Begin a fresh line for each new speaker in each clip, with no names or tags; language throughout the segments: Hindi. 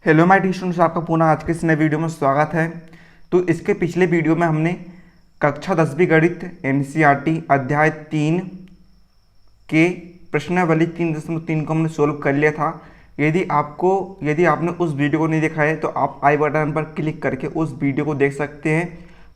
हेलो माय डियर स्टूडेंट्स, आपका पुनः आज के इस नए वीडियो में स्वागत है। तो इसके पिछले वीडियो में हमने कक्षा 10वीं गणित एनसीईआरटी अध्याय 3 के प्रश्नावली 3.3 को हमने सोल्व कर लिया था। यदि आपने उस वीडियो को नहीं देखा है तो आप आई बटन पर क्लिक करके उस वीडियो को देख सकते हैं।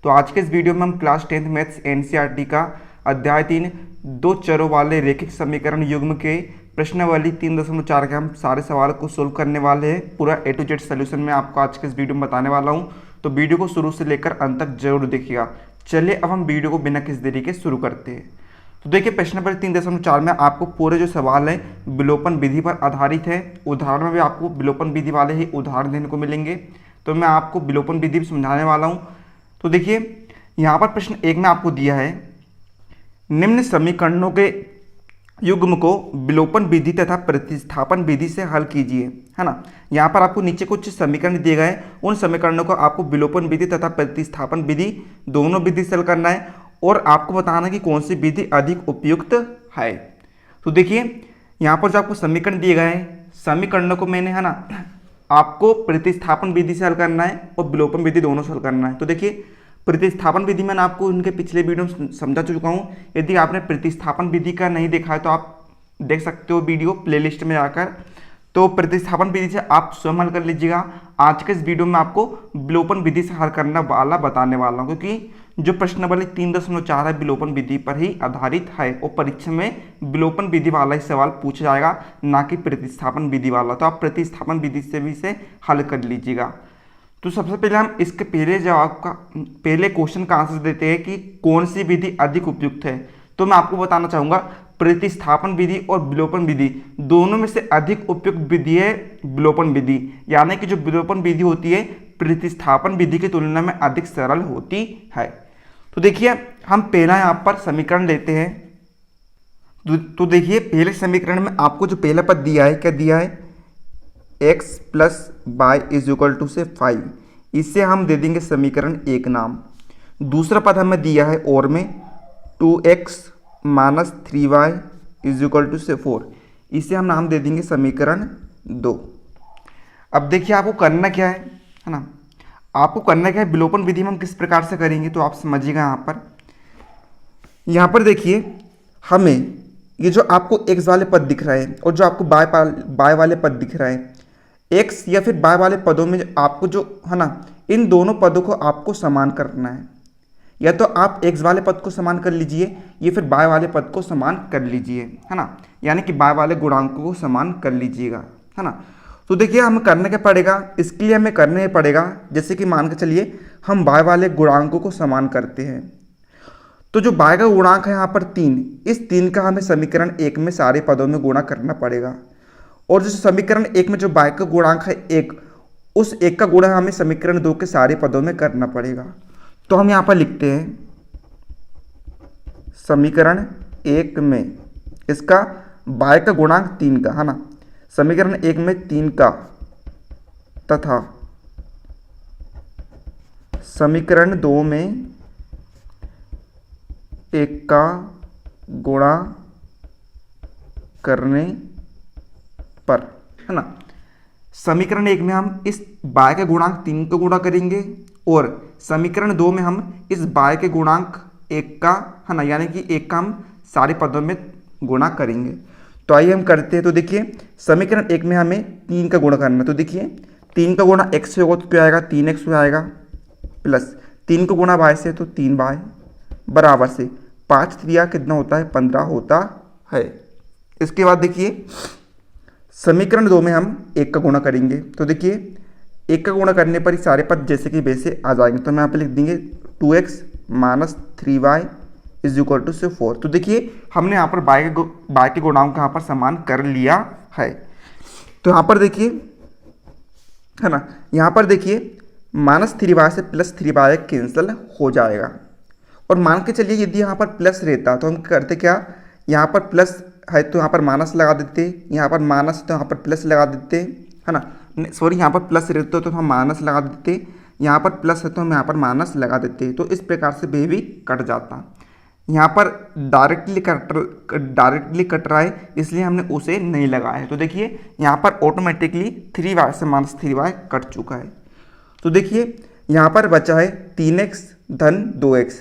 तो आज के इस वीडियो में हम क्लास 10th मैथ्स एनसीईआरटी का अध्याय 3 दो चरों वाले रैखिक समीकरण युग्म के प्रश्नावली 3.4 के हम सारे सवाल को सोल्व करने वाले हैं। पूरा A to Z सोल्यूशन में आपको आज के इस वीडियो में बताने वाला हूं, तो वीडियो को शुरू से लेकर अंत तक जरूर देखिएगा। चलिए अब हम वीडियो को बिना किसी देरी के शुरू करते हैं। तो देखिए प्रश्नावली 3.4 में आपको पूरे जो सवाल है विलोपन विधि पर आधारित है। उदाहरण में भी आपको विलोपन विधि वाले ही उदाहरण देने को मिलेंगे, तो मैं आपको विलोपन विधि भी समझाने वाला हूँ। तो देखिए यहाँ पर प्रश्न 1 में आपको दिया है निम्न समीकरणों के युग्म को विलोपन विधि तथा प्रतिस्थापन विधि से हल कीजिए, है ना। यहाँ पर आपको नीचे कुछ समीकरण दिए गए हैं, उन समीकरणों को आपको विलोपन विधि तथा प्रतिस्थापन विधि दोनों विधि से हल करना है और आपको बताना कि कौन सी विधि अधिक उपयुक्त है। तो देखिए यहाँ पर जो आपको समीकरण दिए गए हैं, समीकरणों को मैंने, है ना, आपको प्रतिस्थापन विधि से हल करना है और विलोपन विधि दोनों से हल करना है। तो देखिए प्रतिस्थापन विधि मैंने आपको उनके पिछले वीडियो में समझा चुका हूँ। यदि आपने प्रतिस्थापन विधि का नहीं देखा है तो आप देख सकते हो वीडियो प्लेलिस्ट में जाकर। तो प्रतिस्थापन विधि से आप स्वयं हल कर लीजिएगा। आज के इस वीडियो में आपको विलोपन विधि से हल करना वाला बताने वाला हूँ, क्योंकि जो प्रश्नावली 3.4 है विलोपन विधि पर ही आधारित है और परीक्षा में विलोपन विधि वाला ही सवाल पूछा जाएगा, ना कि प्रतिस्थापन विधि वाला। तो आप प्रतिस्थापन विधि से भी इसे हल कर लीजिएगा। तो सबसे पहले हम इसके पहले क्वेश्चन का आंसर देते हैं कि कौन सी विधि अधिक उपयुक्त है। तो मैं आपको बताना चाहूँगा प्रतिस्थापन विधि और विलोपन विधि दोनों में से अधिक उपयुक्त विधि है विलोपन विधि, यानी कि जो विलोपन विधि होती है प्रतिस्थापन विधि की तुलना में अधिक सरल होती है। तो देखिए हम पहला यहाँ पर समीकरण लेते हैं। तो देखिए पहले समीकरण में आपको जो पहला पद दिया है, क्या दिया है, x plus y is equal to से 5, इससे हम दे देंगे समीकरण 1 नाम। दूसरा पद हमें दिया है और में 2x minus 3y is equal to से 4, इसे हम नाम दे देंगे समीकरण 2। अब देखिए आपको करना क्या है ना, आपको करना क्या है, विलोपन विधि में हम किस प्रकार से करेंगे तो आप समझिएगा। यहाँ पर देखिए हमें ये जो आपको x वाले पद दिख रहा है और जो आपको बाय वाले पद दिख रहा है, x या फिर बाय वाले पदों में आपको जो है ना, इन दोनों पदों को आपको समान करना है। या तो आप x वाले पद को समान कर लीजिए या फिर बाय वाले पद को समान कर लीजिए, है ना, यानी कि बाय वाले गुणांकों को समान कर लीजिएगा, है ना। तो देखिए हमें करना क्या पड़ेगा, इसके लिए हमें करना पड़ेगा, जैसे कि मान के चलिए हम बाय वाले गुणांकों को समान करते हैं। तो जो बाय का गुणांक है यहाँ पर 3, इस 3 का हमें समीकरण 1 में सारे पदों में गुणा करना पड़ेगा। और जो समीकरण 1 में जो बाय का गुणांक है 1, उस 1 का गुणा हमें समीकरण 2 के सारे पदों में करना पड़ेगा। तो हम यहाँ पर लिखते हैं समीकरण 1 में इसका बाय का गुणांक 3 का, है ना, समीकरण 1 में 3 का तथा समीकरण 2 में 1 का गुणा करने पर, है ना। समीकरण 1 में हम इस बाय के गुणांक 3 का गुणा करेंगे और समीकरण 2 में हम इस बाय के गुणांक 1 का, है ना, यानी कि 1 का हम सारे पदों में गुणा करेंगे। तो आइए हम करते हैं। तो देखिए समीकरण 1 में हमें 3 का गुणा करना है। तो देखिए 3 का गुणा x से होगा तो क्या आएगा, 3x आएगा, प्लस 3 का गुणा y से तो 3y बराबर से 5 3 कितना होता है, 15 होता है। इसके बाद देखिए समीकरण 2 में हम 1 का गुणा करेंगे। तो देखिए 1 का गुणा करने पर ही सारे पद जैसे कि वैसे आ जाएंगे। तो हम यहाँ पे लिख देंगे 2x minus 3y is equal to से 4। तो देखिए हमने यहाँ पर बाय के गुणांक यहाँ पर समान कर लिया है। तो यहाँ पर देखिए, है ना, यहाँ पर देखिए माइनस 3y से प्लस 3y कैंसिल हो जाएगा। और मान के चलिए यदि यहाँ पर प्लस रहता तो हम करते क्या, यहाँ पर प्लस है तो यहाँ पर माइनस लगा देते, यहाँ पर माइनस तो यहाँ पर प्लस लगा देते, है ना, सॉरी यहाँ पर प्लस रहते तो हम माइनस लगा देते, यहाँ पर प्लस है तो हम यहाँ पर माइनस लगा देते। तो इस प्रकार से वे भी कट जाता। यहाँ पर डायरेक्टली कट रहा है, इसलिए हमने उसे नहीं लगाया है। तो देखिए यहाँ पर ऑटोमेटिकली 3y से -3y कट चुका है। तो देखिए यहाँ पर बचा है 3x धन 2x,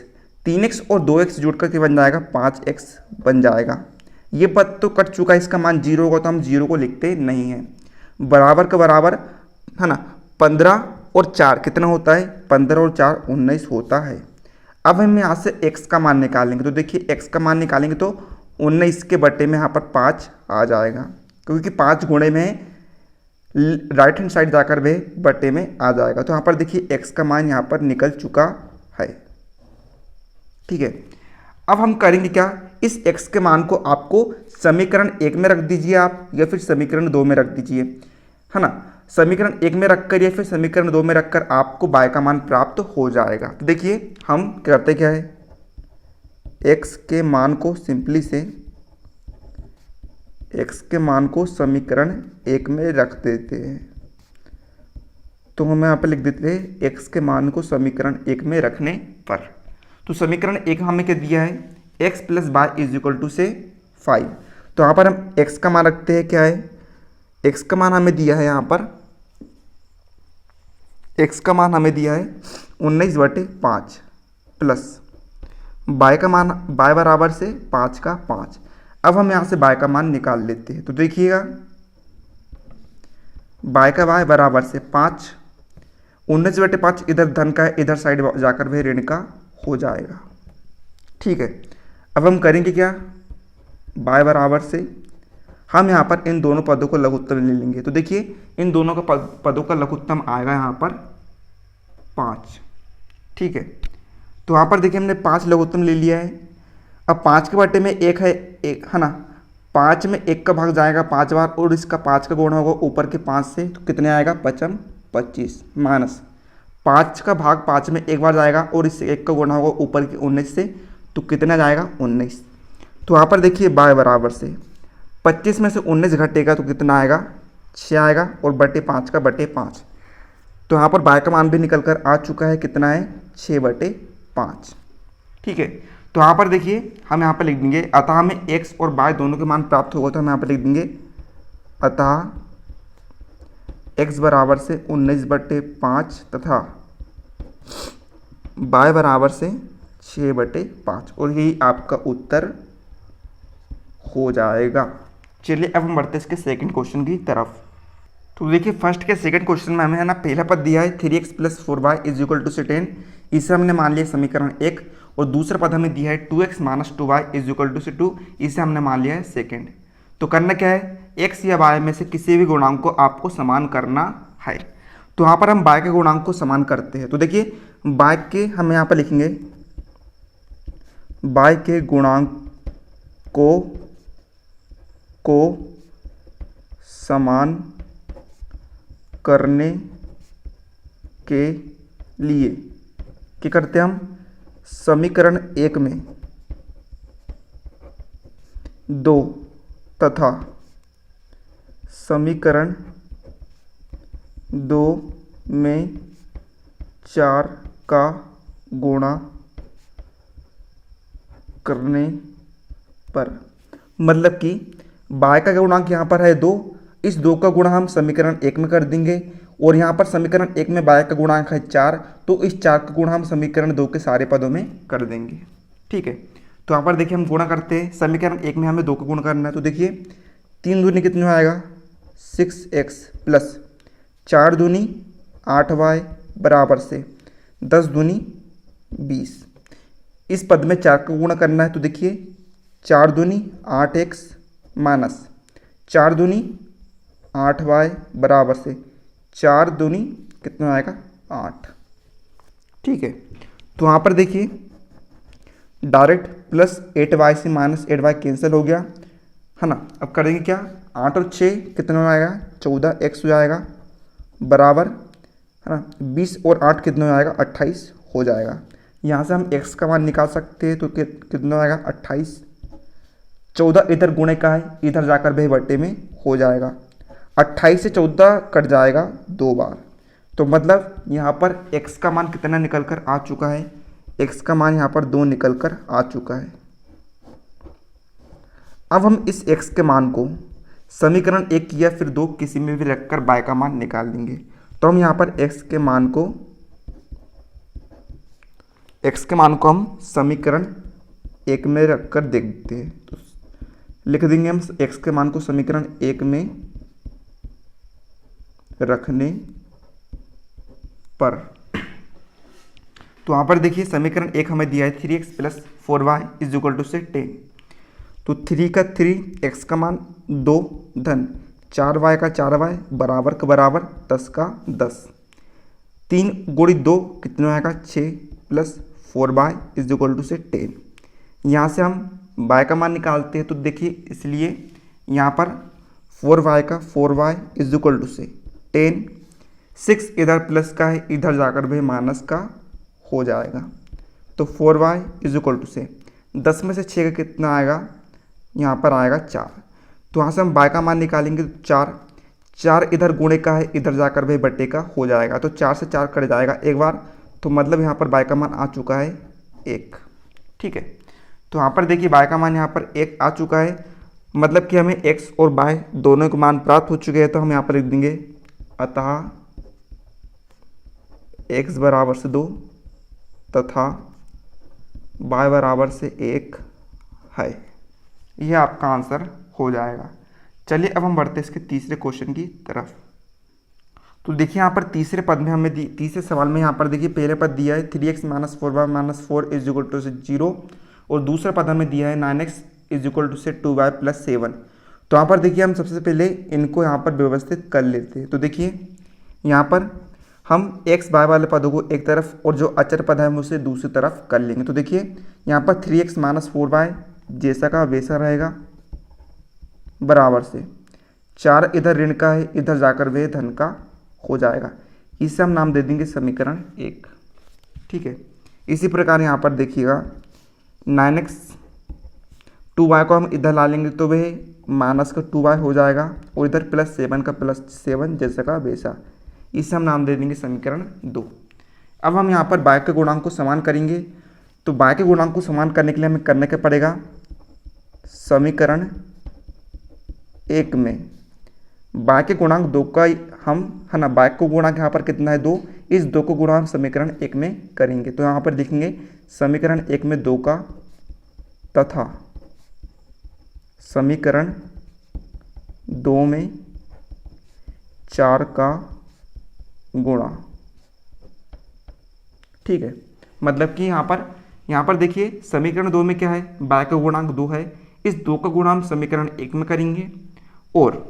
3x और 2x जुड़ करके बन जाएगा 5x बन जाएगा। ये पद तो कट चुका है, इसका मान 0 होगा तो हम 0 को लिखते नहीं हैं। बराबर का बराबर है ना, 15 और 4 कितना होता है, 15 और 4 19 होता है। अब हम यहाँ से x का मान निकालेंगे। तो देखिए x का मान निकालेंगे तो 19 के बटे में यहाँ पर 5 आ जाएगा, क्योंकि 5 गुणे में राइट हैंड साइड जाकर वे बटे में आ जाएगा। तो यहाँ पर देखिए x का मान यहाँ पर निकल चुका है। ठीक है, अब हम करेंगे क्या, इस x के मान को आपको समीकरण 1 में रख दीजिए आप, या फिर समीकरण 2 में रख दीजिए, है ना। समीकरण 1 में रखकर या फिर समीकरण 2 में रखकर आपको y का मान प्राप्त हो जाएगा। तो देखिए हम करते क्या है, x के मान को सिंपली से x के मान को समीकरण 1 में रख देते हैं। तो हम यहाँ पर लिख देते हैं x के मान को समीकरण 1 में रखने पर। तो समीकरण 1 हमें क्या दिया है, x + y = 5। तो यहाँ पर हम x का मान रखते हैं, क्या है, x का मान हमें दिया है, यहाँ पर x का मान हमें दिया है 19/5 प्लस y का मान y बराबर से 5 का 5। अब हम यहाँ से y का मान निकाल लेते हैं। तो देखिएगा y का y बराबर से 5, 19/5 इधर धन का है, इधर साइड जाकर वह ऋण का हो जाएगा। ठीक है, अब हम करेंगे क्या, y बराबर से हम यहाँ पर इन दोनों पदों को लघुत्तम ले लेंगे। तो देखिए इन दोनों का पदों का लघुत्तम आएगा यहाँ पर 5। ठीक है, तो यहाँ पर देखिए हमने 5 लघुत्तम ले लिया है। अब 5 के बटे में 1 है ना, 5 में 1 का भाग जाएगा 5 बार, और इसका 5 का गुणा होगा ऊपर के 5 से, तो कितने आएगा 5 25 माइनस 5 का भाग 5 में 1 बार जाएगा, और इससे 1 का गुणा होगा ऊपर के 19 से, तो कितना जाएगा 19। तो यहाँ पर देखिए y बराबर से 25 में से 19 घटेगा तो कितना आएगा 6 आएगा, और बटे 5 का बटे 5। तो यहाँ पर y का मान भी निकल कर आ चुका है, कितना है 6/5। ठीक है, तो यहाँ पर देखिए हम यहाँ पर लिख देंगे, अतः हमें x और y दोनों के मान प्राप्त होगा। तो हम यहाँ पर लिख देंगे अतः x बराबर से 19/5 तथा y बराबर से 6/5, और यही आपका उत्तर हो जाएगा। चलिए अब हम बढ़ते हैं इसके सेकंड क्वेश्चन की तरफ। तो देखिए फर्स्ट के सेकंड क्वेश्चन में हमें है ना, पहला पद दिया है 3x + 4y = 10, इसे हमने मान लिया समीकरण 1, और दूसरा पद हमें दिया है 2x - 2y = 2, इसे हमने मान लिया है सेकंड। तो करना क्या है, x या y में से किसी भी गुणांक को आपको समान करना है। तो यहाँ पर हम y के गुणांक को समान करते हैं। तो देखिए y के हम यहाँ पर लिखेंगे, y के गुणांक को समान करने के लिए क्या करते हैं हम, समीकरण 1 में 2 तथा समीकरण 2 में 4 का गुणा करने पर, मतलब कि y का गुणांक यहाँ पर है 2, इस 2 का गुणा हम समीकरण 1 में कर देंगे, और यहाँ पर समीकरण 1 में y का गुणांक है 4, तो इस 4 का गुणा हम समीकरण 2 के सारे पदों में कर देंगे। ठीक है, तो यहाँ पर देखिए हम गुणा करते हैं, समीकरण 1 में हमें 2 का गुणा करना है। तो देखिए 3 दूनी कितना आएगा 6x प्लस 4 दूनी 8y बराबर से 10 दूनी 20। इस पद में 4 का गुणा करना है। तो देखिए 4 दूनी 8x माइनस 4 दूनी 8y बराबर से 4 दूनी कितना आएगा 8। ठीक है, तो यहाँ पर देखिए डायरेक्ट प्लस 8y से -8y कैंसिल हो गया, है ना। अब करेंगे क्या, 8 और 6 कितना आएगा 14x हो जाएगा, बराबर है ना 20 और 8 कितना हो जाएगा 28 हो जाएगा। यहाँ से हम x का मान निकाल सकते हैं। तो कितना आएगा 28, 14 इधर गुणे का है, इधर जाकर भी बटे में हो जाएगा, 28 से 14 कट जाएगा 2 बार। तो मतलब यहाँ पर x का मान कितना निकल कर आ चुका है, x का मान यहाँ पर 2 निकल कर आ चुका है। अब हम इस x के मान को समीकरण 1 या फिर 2 किसी में भी रखकर y का मान निकाल लेंगे। तो हम यहाँ पर x के मान को हम समीकरण 1 में रखकर देखते हैं। तो लिख देंगे हम x के मान को समीकरण 1 में रखने पर। तो यहाँ पर देखिए समीकरण 1 हमें दिया है 3x + 4y = 10। तो 3 का 3, x का मान 2 धन 4y का 4y बराबर का बराबर 10 का 10। 3 गुणित 2 कितना आएगा 6 + 4y = 10। यहाँ से हम y का मान निकालते हैं। तो देखिए इसलिए यहाँ पर 4y = 10। 6 इधर प्लस का है, इधर जाकर भी माइनस का हो जाएगा। तो 4y = 10 में से 6 का कितना आएगा, यहाँ पर आएगा 4। तो यहाँ से हम y का मान निकालेंगे तो 4 इधर गुणे का है, इधर जाकर भी बट्टे का हो जाएगा। तो 4 से 4 कट जाएगा एक बार, तो मतलब यहाँ पर y का मान आ चुका है 1। ठीक है, तो यहाँ पर देखिए y का मान यहाँ पर 1 आ चुका है, मतलब कि हमें x और y दोनों के मान प्राप्त हो चुके हैं। तो हम यहाँ पर लिख देंगे अतः x बराबर से 2 तथा y बराबर से 1 है। यह आपका आंसर हो जाएगा। चलिए अब हम बढ़ते हैं इसके तीसरे क्वेश्चन की तरफ। तो देखिए यहाँ पर तीसरे पद में हमें तीसरे सवाल में यहाँ पर देखिए पहले पद दिया है 3x - 4y - 4 = 0 और दूसरा पद हमें दिया है 9x = 2y + 7। तो यहाँ पर देखिए हम सबसे पहले इनको यहाँ पर व्यवस्थित कर लेते हैं। तो देखिए यहाँ पर हम x y वाले पदों को एक तरफ और जो अचर पद है उसे दूसरी तरफ कर लेंगे। तो देखिए यहाँ पर 3x - 4y जैसा का वैसा रहेगा, बराबर से 4 इधर ऋण का है, इधर जाकर वह धन का हो जाएगा। इसे हम नाम दे देंगे समीकरण 1। ठीक है, इसी प्रकार यहाँ पर देखिएगा 9x 2y को हम इधर ला लेंगे तो वह माइनस का 2y हो जाएगा और इधर +7 का +7 जैसा का वैसा। इसे हम नाम दे देंगे समीकरण 2। अब हम यहाँ पर y के गुणांक को समान करेंगे। तो y के गुणांक को समान करने के लिए हमें करने क्या पड़ेगा, समीकरण 1 में y के गुणांक 2 का हम है ना, y को गुणांक यहाँ पर कितना है 2, इस 2 को गुणा हम समीकरण 1 में करेंगे। तो यहाँ पर लिखेंगे समीकरण 1 में 2 का तथा समीकरण 2 में 4 का गुणा। ठीक है, मतलब कि यहाँ पर देखिए समीकरण 2 में क्या है, y का गुणांक 2 है, इस 2 का गुणा हम समीकरण 1 में करेंगे और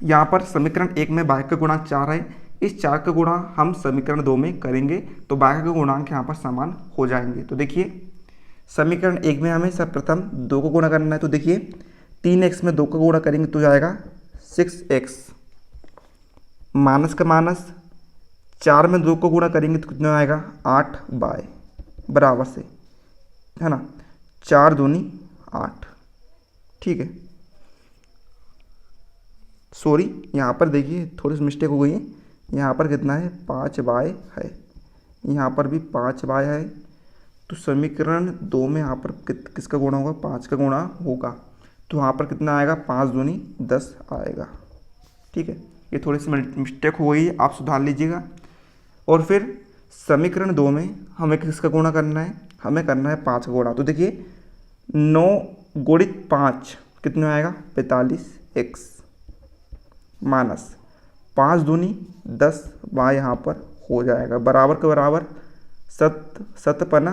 यहाँ पर समीकरण 1 में y का गुणांक 4 है, इस 4 का गुणा हम समीकरण 2 में करेंगे तो y का गुणांक यहाँ पर समान हो जाएंगे। तो देखिए समीकरण 1 में हमें सर्वप्रथम 2 को गुणा करना है। तो देखिए 3x में 2 का गुणा करेंगे तो जाएगा 6x, माइनस का माइनस 4 में 2 को गुणा करेंगे तो कितना आएगा 8y, बराबर से है ना 4 दूनी 8। ठीक है, सॉरी यहाँ पर देखिए थोड़ी सी मिस्टेक हो गई है, यहाँ पर कितना है 5y है, यहाँ पर भी 5y है। तो समीकरण 2 में यहाँ पर किसका गुणा होगा, 5 का गुणा होगा। तो यहाँ पर कितना आएगा 5 दूनी 10 आएगा। ठीक है, ये थोड़ी सी मिस्टेक हो गई है, आप सुधार लीजिएगा। और फिर समीकरण 2 में हमें किसका गुणा करना है, हमें करना है 5 का गुणा। तो देखिए 9 गुणित 5 कितना आएगा 45x माइनस 5 दूनी 10 y यहाँ पर हो जाएगा, बराबर के बराबर 7 पना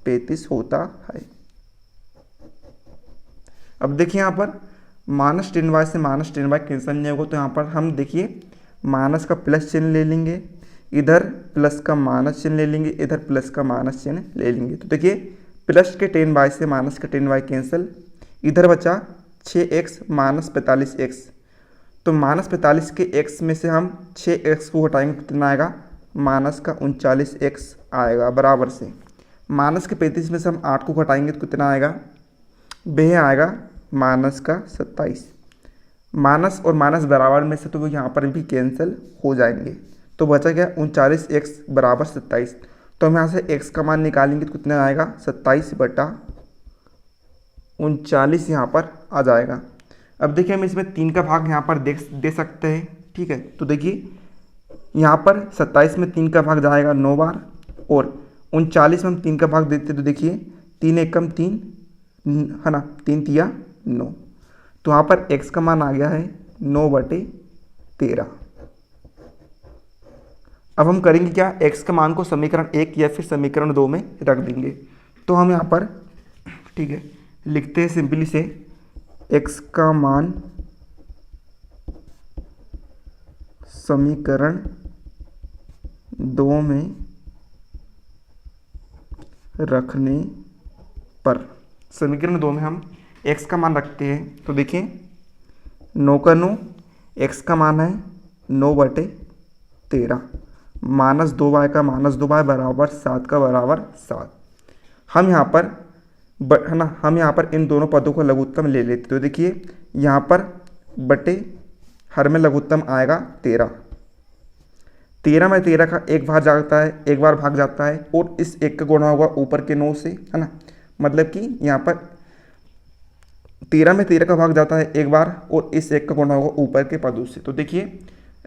35 होता है। अब देखिए यहाँ पर -10y से -10y कैंसिल नहीं होगा, तो यहाँ पर हम देखिए माइनस का प्लस चिन्ह ले लेंगे, इधर प्लस का माइनस चिन्ह ले लेंगे, इधर प्लस का माइनस चिन्ह ले लेंगे। तो देखिए प्लस के 10y से माइनस का 10y कैंसिल, इधर बचा 6x माइनस 45x। तो माइनस 45 के x में से हम 6x को हटाएंगे तो कितना आएगा माइनस का 39x आएगा, बराबर से माइनस के 35 में से हम 8 को घटाएंगे तो कितना आएगा, वह आएगा माइनस का 27। माइनस और माइनस बराबर में से तो वो यहाँ पर भी कैंसिल हो जाएंगे, तो बचा गया 39x बराबर 27। तो हम यहाँ से x का मान निकालेंगे तो कितना आएगा 27/39 यहाँ पर आ जाएगा। अब देखिए हम इसमें 3 का भाग यहाँ पर दे सकते हैं। ठीक है, तो देखिए यहाँ पर 27 में 3 का भाग जाएगा 9 बार, और 39 में हम 3 का भाग देते तो देखिए 3 एकम 3 है ना, 3 तिया 9। तो यहाँ पर x का मान आ गया है 9/13। अब हम करेंगे क्या, x का मान को समीकरण 1 या फिर समीकरण 2 में रख देंगे। तो हम यहाँ पर ठीक है लिखते हैं सिंपली से x का मान समीकरण 2 में रखने पर, समीकरण 2 में हम x का मान रखते हैं तो देखिए 9 का 9, x का मान है 9/13, -2y का -2y बराबर 7 का बराबर 7। हम यहाँ पर है ना, हम यहाँ पर इन दोनों पदों को लघुत्तम ले लेते तो देखिए यहाँ पर बटे हर में लघुत्तम आएगा 13। 13 में 13 का एक बार भाग जाता है और इस एक का गुणा होगा ऊपर के 9 से, है ना, मतलब कि यहाँ पर 13 में 13 का भाग जाता है एक बार और इस एक का गुणा होगा ऊपर के पदों से। तो देखिए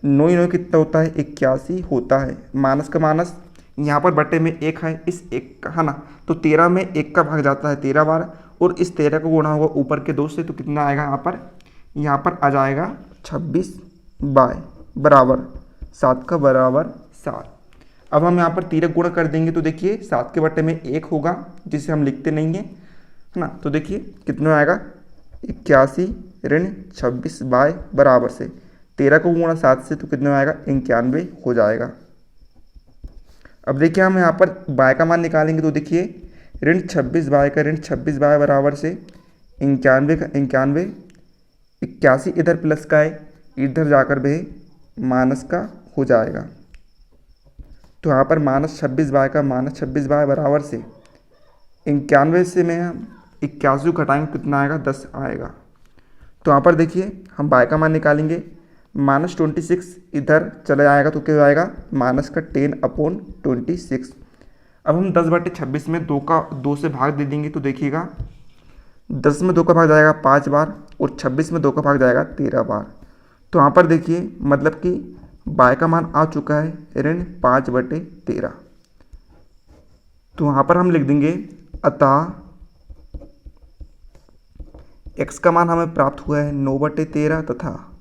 9 9 कितना होता है 81 होता है, माइनस का माइनस यहाँ पर बटे में 1 है, इस एक का है ना, तो 13 में 1 का भाग जाता है 13 बार और इस 13 का गुणा होगा ऊपर के 2 से, तो कितना आएगा यहाँ पर आ जाएगा 26 बराबर 7 का बराबर 7। अब हम यहाँ पर 13 गुणा कर देंगे तो देखिए 7 के बटे में 1 होगा जिसे हम लिखते नहीं हैं, है ना, तो देखिए कितना आएगा 81 ऋण 26 बराबर से 13 को गुणा 7 से तो कितना आएगा 91 हो जाएगा। अब देखिए हम यहाँ पर y का मान निकालेंगे तो देखिए ऋण 26 का ऋण 26 बराबर से 91 का 91, 81 इधर प्लस का है, इधर जाकर भी माइनस का हो जाएगा। तो यहाँ पर -26 का -26 बराबर से 91 से में हम 81 घटाएंगे कितना आएगा 10 आएगा। तो यहाँ पर देखिए हम y का मान निकालेंगे, -26 इधर चला जाएगा तो क्या हो जाएगा -10/26। अब हम 10/26 में 2 से भाग दे देंगे तो देखिएगा 10 में 2 का भाग जाएगा 5 बार और 26 में 2 का भाग जाएगा 13 बार। तो यहाँ पर देखिए मतलब कि y का मान आ चुका है ऋण 5/13। तो यहाँ पर हम लिख देंगे अतः x का मान हमें प्राप्त हुआ है 9/13 तथा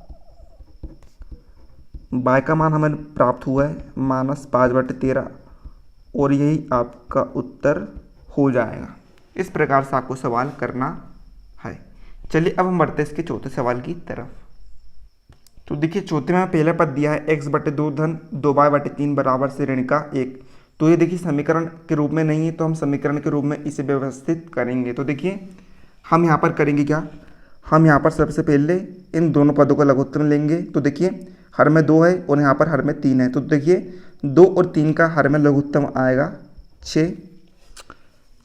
y का मान हमें प्राप्त हुआ है -5/13 और यही आपका उत्तर हो जाएगा। इस प्रकार से आपको सवाल करना है। चलिए अब हम बढ़ते हैं इसके चौथे सवाल की तरफ। तो देखिए चौथे में पहला पद दिया है x/2 धन 2y/3 बराबर से ऋण का 1। तो ये देखिए समीकरण के रूप में नहीं है तो हम समीकरण के रूप में इसे व्यवस्थित करेंगे। तो देखिए हम यहाँ पर करेंगे क्या, हम यहाँ पर सबसे पहले इन दोनों पदों का लघुत्तम लेंगे। तो देखिए हर में 2 है और यहाँ पर हर में 3 है, तो देखिए 2 और 3 का हर में लघुत्तम आएगा 6।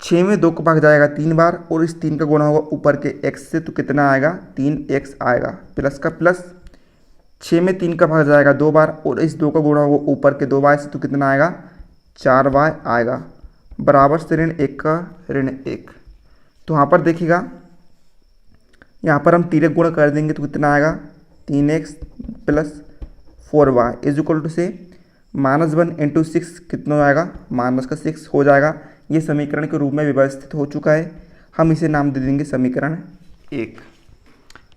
6 में 2 का भाग जाएगा 3 बार और इस 3 का गुणा होगा ऊपर के x से, तो कितना आएगा 3x आएगा प्लस का प्लस। 6 में 3 का भाग जाएगा 2 बार और इस 2 का गुणा होगा ऊपर के 2y से, तो कितना आएगा 4y आएगा बराबर से ऋण 1 का ऋण 1। तो यहाँ पर देखिएगा यहाँ पर हम 3 गुणा कर देंगे तो कितना आएगा 3x plus 4y is equal to से -1 × 6 कितना आएगा -6 हो जाएगा। ये समीकरण के रूप में व्यवस्थित हो चुका है, हम इसे नाम दे देंगे समीकरण 1।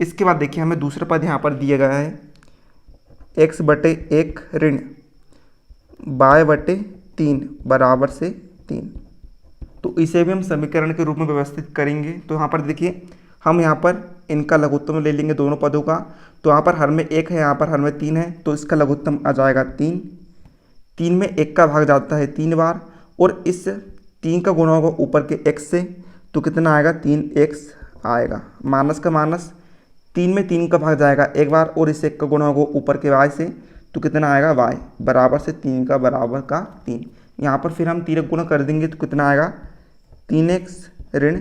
इसके बाद देखिए हमें दूसरा पद यहाँ पर दिया गया है x/1 ऋण y/3 बराबर से 3। तो इसे भी हम समीकरण के रूप में व्यवस्थित करेंगे। तो यहाँ पर देखिए हम यहाँ पर इनका लघुत्तम ले लेंगे दोनों पदों का। तो यहाँ पर हर में 1 है, यहाँ पर हर में 3 है, तो इसका लघुत्तम आ जाएगा 3। 3 में 1 का भाग जाता है 3 बार और इस 3 का गुणा होगा ऊपर के x से, तो कितना आएगा 3x आएगा माइनस का माइनस। 3 में 3 का भाग जाएगा 1 बार और इस 1 का गुणा होगा ऊपर के y से, तो कितना आएगा y बराबर से 3 का बराबर का 3। यहाँ पर फिर हम 3 गुणा कर देंगे तो कितना आएगा 3x ऋण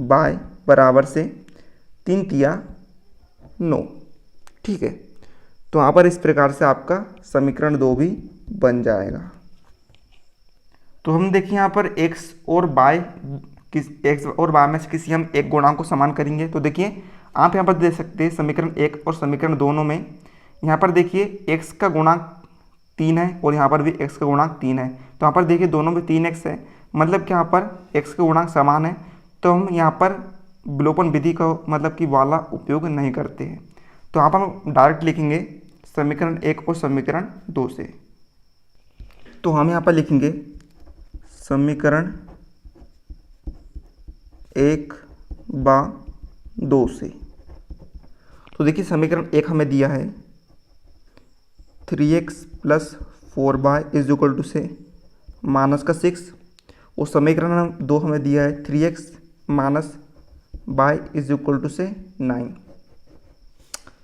y बराबर से 3 तिया 9। ठीक है, तो यहाँ पर इस प्रकार से आपका समीकरण 2 भी बन जाएगा। तो हम देखिए यहाँ पर x और y में से किसी हम एक गुणांक को समान करेंगे। तो देखिए आप यहाँ पर दे सकते हैं समीकरण 1 और समीकरण दोनों में, यहाँ पर देखिए x का गुणांक 3 है और यहाँ पर भी x का गुणांक 3 है। तो यहाँ पर देखिए दोनों में 3x है, मतलब कि यहाँ पर x का गुणांक समान है। तो हम यहाँ पर विलोपन विधि का मतलब कि वाला उपयोग नहीं करते हैं। तो यहाँ पर हम डायरेक्ट लिखेंगे समीकरण 1 और समीकरण 2 से। तो हम यहाँ पर लिखेंगे समीकरण 1/2 से। तो देखिए समीकरण 1 हमें दिया है 3x + 4y = से -6, और समीकरण 2 हमें दिया है 3x - y = से 9।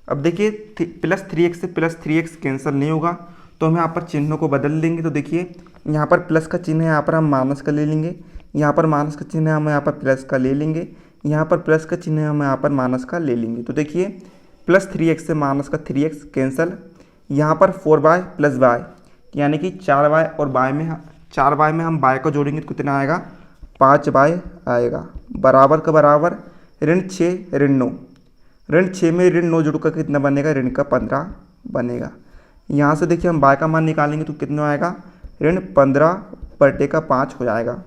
अब देखिए +3x से +3x कैंसिल नहीं होगा, तो हम यहाँ पर चिन्हों को बदल लेंगे। तो देखिए यहाँ पर प्लस का चिन्ह है, यहाँ पर हम माइनस का ले लेंगे। यहाँ पर माइनस का चिन्ह है, हम यहाँ पर प्लस का ले लेंगे। यहाँ पर प्लस का चिन्ह है, हम यहाँ पर माइनस का ले लेंगे। तो देखिए +3x से -3x कैंसिल। यहाँ पर 4y + y यानी कि 4y और y में 4y में हम y को जोड़ेंगे तो कितना आएगा, 5y आएगा। बराबर का बराबर ऋण 6 ऋण 9, ऋण 6 में ऋण 9 जुड़कर कितना बनेगा, ऋण का 15 बनेगा। यहाँ से देखिए हम y का मान निकालेंगे तो कितना आएगा, ऋण 15/5 हो जाएगा।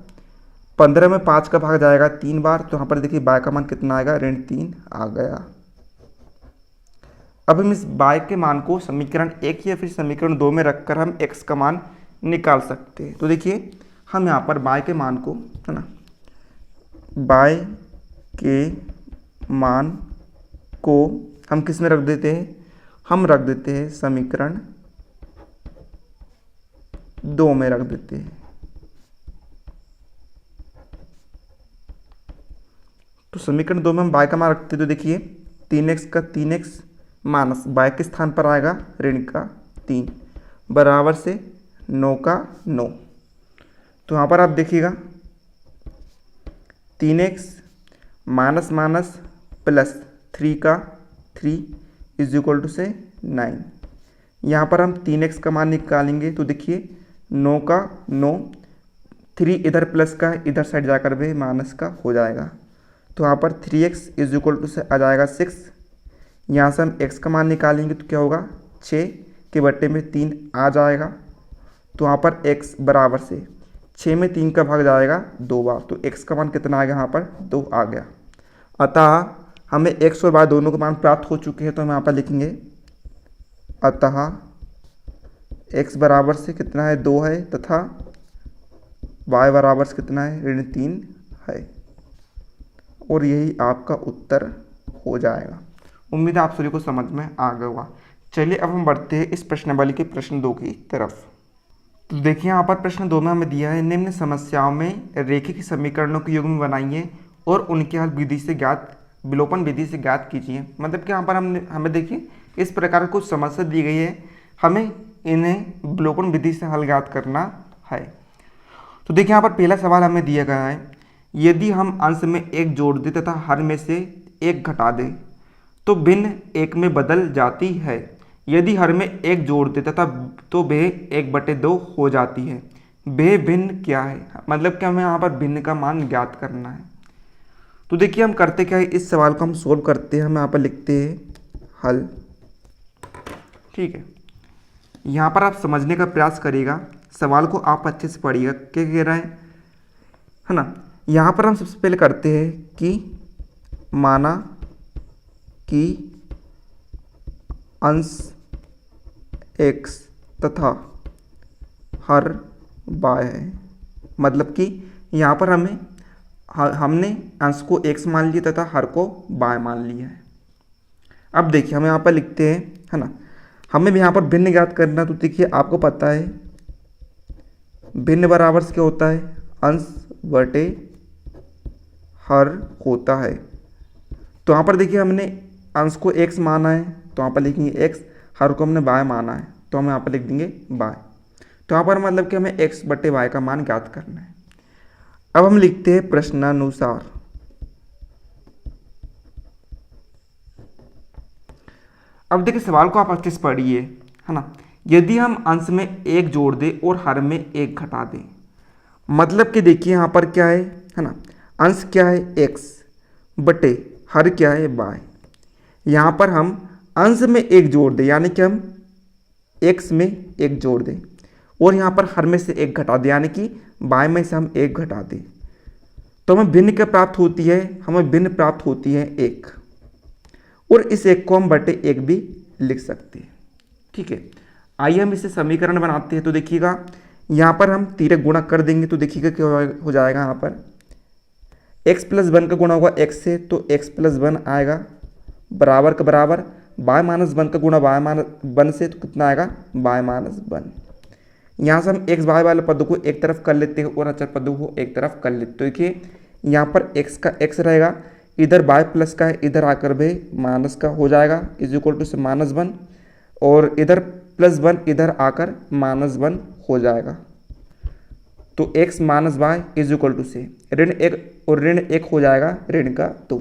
15 में 5 का भाग जाएगा 3 बार, तो यहाँ पर देखिए y का मान कितना आएगा, ऋण 3 आ गया। अब हम इस y के मान को समीकरण 1 या फिर समीकरण 2 में रखकर हम x का मान निकाल सकते हैं। तो देखिए हम यहाँ पर y के मान को, है ना, y के मान को हम किस में रख देते हैं, हम रख देते हैं समीकरण 2 में रख देते हैं। तो समीकरण 2 में हम y का मान रखते हैं। तो देखिए 3x का 3x माइनस y के स्थान पर आएगा ऋण का 3 बराबर से 9 का 9। तो यहाँ पर आप देखिएगा 3x माइनस माइनस प्लस 3 का 3 = से 9। यहाँ पर हम 3x का मान निकालेंगे तो देखिए 9 का 9, 3 इधर प्लस का इधर साइड जाकर भी माइनस का हो जाएगा। तो यहाँ पर 3x = से आ जाएगा 6। यहाँ से हम x का मान निकालेंगे तो क्या होगा, 6/3 आ जाएगा। तो यहाँ पर x बराबर से 6 में 3 का भाग जाएगा 2 बार, तो x का मान कितना आ गया, यहाँ पर 2 आ गया। अतः हमें x और y दोनों के मान प्राप्त हो चुके हैं। तो हम यहाँ पर लिखेंगे अतः x बराबर से कितना है, 2 है, तथा y बराबर से कितना है, ऋण 3 है। और यही आपका उत्तर हो जाएगा। उम्मीद है आप सभी को समझ में आ गया होगा। चलिए अब हम बढ़ते हैं इस प्रश्नावली के प्रश्न 2 की तरफ। तो देखिए यहाँ पर प्रश्न 2 में हमें दिया है निम्न समस्याओं में रैखिक समीकरणों के युग्म बनाइए और उनके हल विधि से ज्ञात विलोपन विधि से ज्ञात कीजिए। मतलब कि यहाँ पर हमें देखिए इस प्रकार कुछ समस्या दी गई है, हमें इन्हें विलोपन विधि से हल ज्ञात करना है। तो देखिए यहाँ पर पहला सवाल हमें दिया गया है, यदि हम अंश में 1 जोड़ दें तथा हर में से 1 घटा दें तो भिन्न 1 में बदल जाती है। यदि हर में 1 जोड़ दें तथा तो वह 1/2 हो जाती है। वह भिन्न क्या है, मतलब कि हमें यहाँ पर भिन्न का मान ज्ञात करना है। तो देखिए हम करते क्या है, इस सवाल को हम सोल्व करते हैं। हम यहाँ पर लिखते हैं हल, ठीक है। यहाँ पर आप समझने का प्रयास करिएगा, सवाल को आप अच्छे से पढ़िएगा क्या कह रहा है ना। यहाँ पर हम सबसे पहले करते हैं कि माना कि अंश x तथा हर y है। मतलब कि यहाँ पर हमने अंश को x मान लिया तथा हर को y मान लिया है। अब देखिए हम यहाँ पर लिखते हैं, है ना, हमें भी यहाँ पर भिन्न ज्ञात करना। तो देखिए आपको पता है भिन्न बराबर से क्या होता है, अंश बटे हर होता है। तो यहाँ पर देखिए हमने अंश को x माना है तो यहाँ पर लिखेंगे x, हर को हमने y माना है तो हम यहाँ पर लिख देंगे y। तो यहाँ पर मतलब कि हमें x/y का मान ज्ञात करना है। अब हम लिखते हैं प्रश्नानुसार। अब देखिए सवाल को आप अच्छे से पढ़िए, है ना। यदि हम अंश में 1 जोड़ दें और हर में 1 घटा दें, मतलब कि देखिए यहाँ पर क्या है ना, अंश क्या है x बटे हर क्या है y। यहाँ पर हम अंश में एक जोड़ दें, यानी कि हम x में एक जोड़ दें, और यहाँ पर हर में से एक घटा दें, यानी कि y में से हम एक घटा दें, तो हमें भिन्न क्या प्राप्त होती है, हमें भिन्न प्राप्त होती है एक, और इस एक को हम बटे एक भी लिख सकते हैं। ठीक है, आइए हम इसे समीकरण बनाते हैं। तो देखिएगा यहाँ पर हम तिरक गुणा कर देंगे, तो देखिएगा क्या हो जाएगा, यहाँ पर x प्लस वन का गुणा होगा x से, तो x प्लस वन आएगा बराबर का बराबर y माइनस वन का गुणा y माइनस वन से, तो कितना आएगा y माइनस वन। यहाँ से हम x y वाले पदों को एक तरफ कर लेते हैं और अचर पदों को एक तरफ कर लेते हैं। तो देखिए यहाँ पर x का x रहेगा, इधर y प्लस का है, इधर आकर भी माइनस का हो जाएगा, इज इक्वल टू से माइनस वन, और इधर प्लस वन इधर आकर माइनस वन हो जाएगा। तो x minus y is equal to से ऋण एक और ऋण एक हो जाएगा ऋण का दो।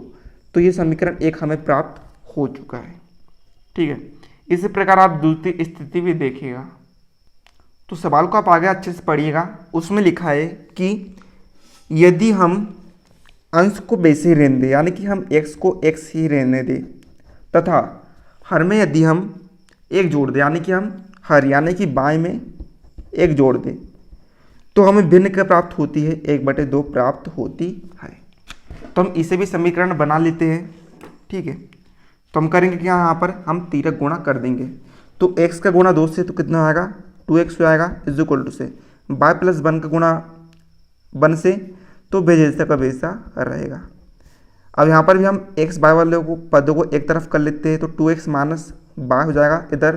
तो ये समीकरण एक हमें प्राप्त हो चुका है। ठीक है, इसी प्रकार आप दूसरी स्थिति भी देखिएगा। तो सवाल को आप आगे अच्छे से पढ़िएगा। उसमें लिखा है कि यदि हम अंश को वैसे ही रहने दें, यानी कि हम x को x ही रहने दें, तथा हर में यदि हम एक जोड़ दें, यानी कि हम हर यानी कि बाएं में एक जोड़ दें, तो हमें भिन्न क्या प्राप्त होती है, एक बटे दो प्राप्त होती है। तो हम इसे भी समीकरण बना लेते हैं। ठीक है, तो हम करेंगे कि यहाँ पर हम तिरक गुणा कर देंगे। तो x का गुणा 2 से, तो कितना आएगा 2x आएगा, इज इक्वल टू से y प्लस वन का गुणा 1 से, तो बेजैसा का वैसा रहेगा। अब यहाँ पर भी हम x y वाले को पदों को एक तरफ कर लेते हैं, तो 2x माइनस y हो जाएगा, इधर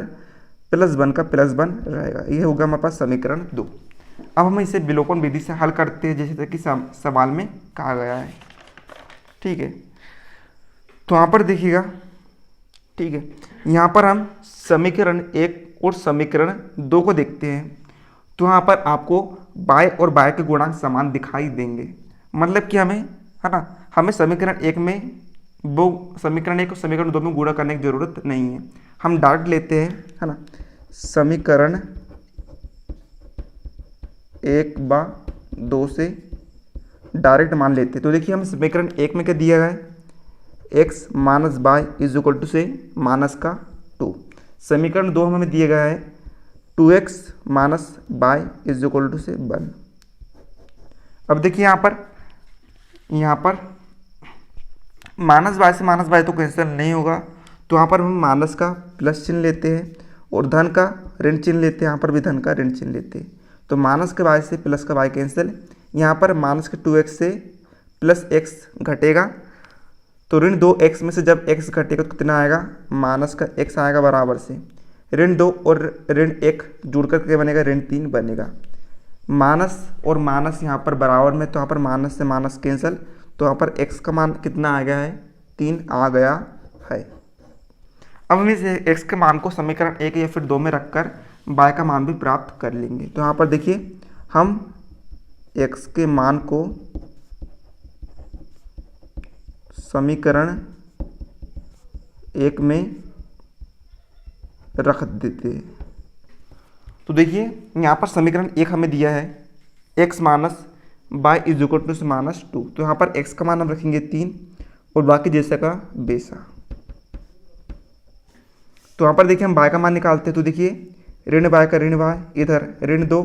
प्लस वन का प्लस वन रहेगा। ये होगा हमारे पास समीकरण 2। अब हम इसे विलोपन विधि से हल करते हैं, जैसे कि सवाल में कहा गया है। ठीक है, तो यहाँ पर देखिएगा। ठीक है, यहाँ पर हम समीकरण 1 और समीकरण 2 को देखते हैं। तो यहाँ पर आपको y और y के गुणांक समान दिखाई देंगे, मतलब कि हमें है ना, हमें समीकरण 1 में वो समीकरण 1 और समीकरण 2 में गुणा करने की जरूरत नहीं है। हम डायरेक्ट लेते हैं, है ना, समीकरण 1/2 से डायरेक्ट मान लेते हैं। तो देखिए हम समीकरण 1 में क्या दिया गया है, x minus y is equal to से माइनस का 2। समीकरण 2 हमें दिया गया है 2x minus y is equal to से 1। अब देखिए यहाँ पर माइनस वाई से माइनस वाई तो कैंसिल नहीं होगा, तो यहाँ पर हम माइनस का प्लस चिन्ह लेते हैं और धन का ऋण चिन्ह लेते हैं, यहाँ पर भी धन का ऋण चिन्ह लेते हैं। तो माइनस के वाई से प्लस का वाई कैंसिल, यहाँ पर माइनस के 2x से प्लस x घटेगा, तो ऋण 2x में से जब x घटेगा तो कितना आएगा, माइनस का x आएगा बराबर से ऋण 2 और ऋण 1 जुड़ कर के बनेगा ऋण 3 बनेगा। माइनस और माइनस यहाँ पर बराबर में, तो यहाँ पर माइनस से माइनस कैंसिल, तो यहाँ पर x का मान कितना आ गया है, 3 आ गया है। अब हम इस x के मान को समीकरण 1 या फिर 2 में रखकर y का मान भी प्राप्त कर लेंगे। तो यहाँ पर देखिए हम x के मान को समीकरण 1 में रख देते हैं। तो देखिए यहाँ पर समीकरण 1 हमें दिया है x minus y is equal to minus 2। तो यहाँ पर x का मान हम रखेंगे 3 और बाकी जैसा का वैसा। तो यहाँ पर देखिए हम y का मान निकालते हैं। तो देखिए ऋण y का ऋण y, इधर ऋण 2,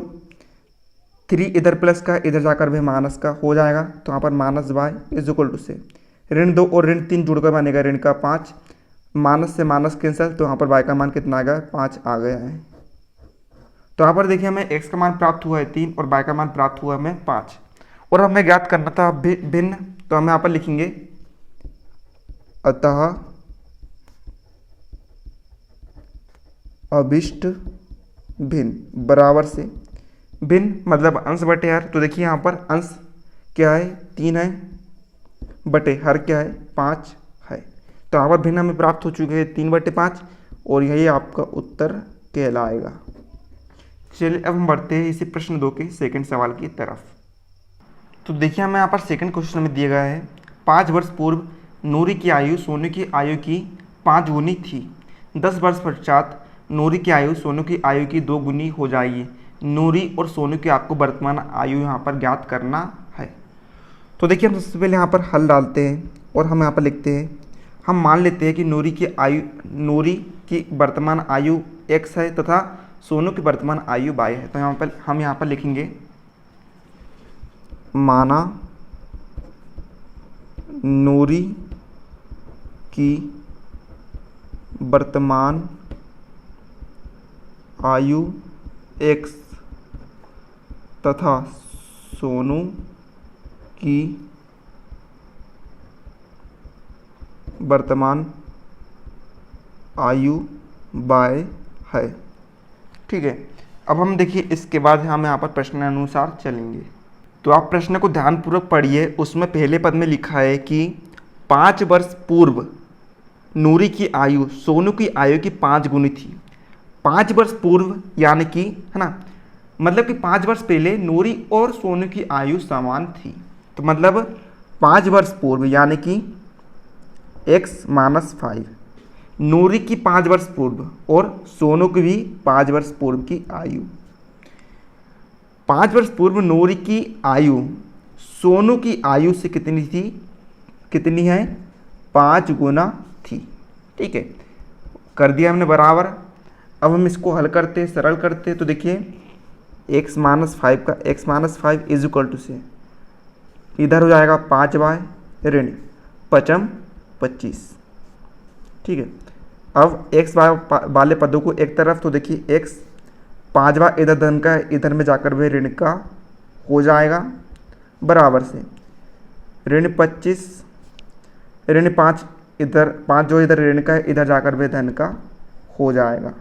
3 इधर प्लस का, इधर जाकर भी माइनस का हो जाएगा। तो यहाँ पर minus y is equal to से ऋण 2 और ऋण 3 जुड़कर बनेगा ऋण का 5, माइनस से माइनस कैंसिल, तो यहाँ पर y का मान कितना आ गया, 5 आ गया है। तो यहाँ पर देखिए हमें x का मान प्राप्त हुआ है 3 और y का मान प्राप्त हुआ हमें 5, और हमें ज्ञात करना था भिन्न। तो हम यहाँ पर लिखेंगे अतः अभिष्ट भिन्न बराबर से भिन्न मतलब अंश बटे हर। तो देखिए यहाँ पर अंश क्या है, 3 है, बटे हर क्या है, 5 है। तो यहाँ पर भिन्न हमें प्राप्त हो चुके हैं 3/5, और यही आपका उत्तर कहलाएगा। चलिए अब हम बढ़ते हैं इसी प्रश्न 2 के सेकंड सवाल की तरफ। तो देखिए हमें यहाँ पर सेकंड क्वेश्चन में दिया गया है 5 वर्ष पूर्व नूरी की आयु सोनू की आयु की 5 गुनी थी। 10 वर्ष पश्चात नूरी की आयु सोनू की आयु की 2 गुनी हो जाएगी। नूरी और सोनू की आपको वर्तमान आयु यहाँ पर ज्ञात करना है। तो देखिए हम सबसे पहले यहाँ पर हल डालते हैं और हम यहाँ पर लिखते हैं, हम मान लेते हैं कि नूरी की वर्तमान आयु x है तथा सोनू की वर्तमान आयु y है। तो हम यहाँ पर लिखेंगे माना नूरी की वर्तमान आयु x तथा सोनू की वर्तमान आयु y है। ठीक है, अब हम देखिए इसके बाद हम यहाँ पर प्रश्न अनुसार चलेंगे। तो आप प्रश्न को ध्यानपूर्वक पढ़िए। उसमें पहले पद में लिखा है कि 5 वर्ष पूर्व नूरी की आयु सोनू की आयु की 5 गुनी थी। 5 वर्ष पूर्व यानी कि, है ना, मतलब कि 5 वर्ष पहले नूरी और सोनू की आयु समान थी। तो मतलब 5 वर्ष पूर्व यानी कि x-5, नूरी की 5 वर्ष पूर्व और सोनू की भी 5 वर्ष पूर्व की आयु। 5 वर्ष पूर्व नूरी की आयु सोनू की आयु से कितनी थी, कितनी है, 5 गुना थी। ठीक है, कर दिया हमने बराबर। अब हम इसको हल करते, सरल करते। तो देखिए x-5 का x-5 इज इक्वल टू से इधर हो जाएगा 5y ऋण 5 25। ठीक है, अब x वाले पदों को एक तरफ, तो देखिए x 5वां इधर धन का है, इधर में जाकर वे ऋण का हो जाएगा बराबर से ऋण 25 ऋण 5 इधर 5 जो इधर ऋण का है, इधर जाकर वे धन का हो जाएगा।